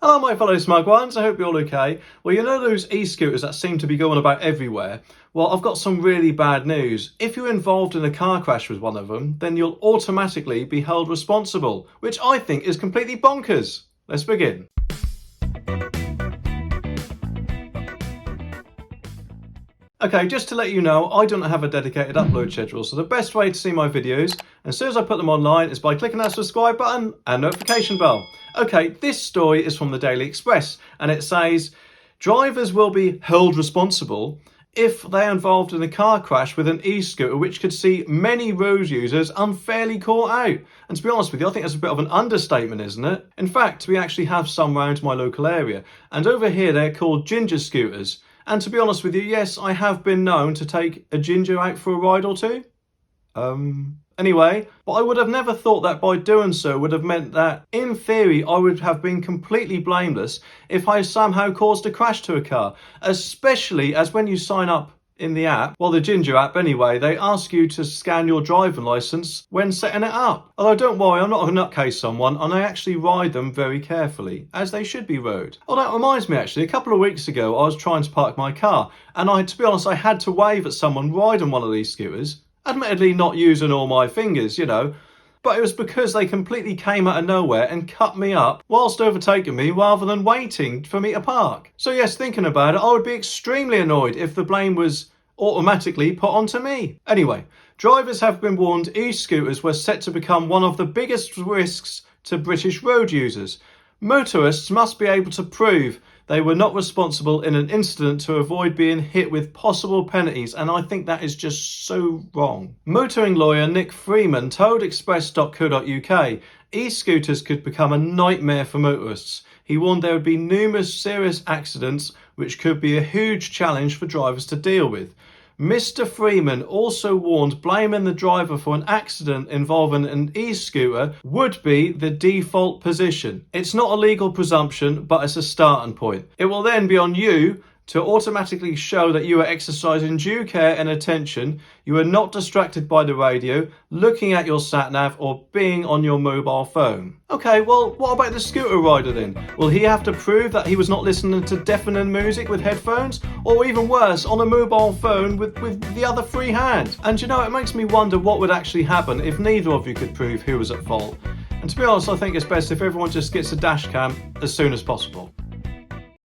Hello my fellow smug ones, I hope you're all okay. Well, you know those e-scooters that seem to be going about everywhere? Well, I've got some really bad news. If you're involved in a car crash with one of them, then you'll automatically be held responsible, which I think is completely bonkers. Let's begin. Okay, just to let you know, I don't have a dedicated upload schedule, so the best way to see my videos, as soon as I put them online, is by clicking that subscribe button and notification bell. Okay, this story is from the Daily Express, and it says, drivers will be held responsible if they're involved in a car crash with an e-scooter, which could see many road users unfairly caught out. And to be honest with you, I think that's a bit of an understatement, isn't it? In fact, we actually have some around my local area, and over here they're called ginger scooters. And to be honest with you, yes, I have been known to take a ginger out for a ride or two. Anyway, but I would have never thought that by doing so would have meant that, in theory, I would have been completely blameless if I somehow caused a crash to a car. Especially as when you sign up in the app, well, the Ginger app anyway, they ask you to scan your driving licence when setting it up. Although don't worry, I'm not a nutcase someone, and I actually ride them very carefully, as they should be rode. Oh, that reminds me actually, a couple of weeks ago I was trying to park my car, and to be honest, I had to wave at someone riding one of these scooters. Admittedly not using all my fingers, you know, but it was because they completely came out of nowhere and cut me up whilst overtaking me rather than waiting for me to park. So yes, thinking about it, I would be extremely annoyed if the blame was automatically put onto me. Anyway, drivers have been warned e-scooters were set to become one of the biggest risks to British road users. Motorists must be able to prove they were not responsible in an incident to avoid being hit with possible penalties, and I think that is just so wrong. Motoring lawyer Nick Freeman told express.co.uk e-scooters could become a nightmare for motorists. He warned there would be numerous serious accidents which could be a huge challenge for drivers to deal with. Mr. Freeman also warned blaming the driver for an accident involving an e-scooter would be the default position. It's not a legal presumption, but it's a starting point. It will then be on you to automatically show that you are exercising due care and attention, you are not distracted by the radio, looking at your sat-nav or being on your mobile phone. Okay, well, what about the scooter rider then? Will he have to prove that he was not listening to deafening music with headphones? Or even worse, on a mobile phone with the other free hand? And you know, it makes me wonder what would actually happen if neither of you could prove who was at fault. And to be honest, I think it's best if everyone just gets a dash cam as soon as possible.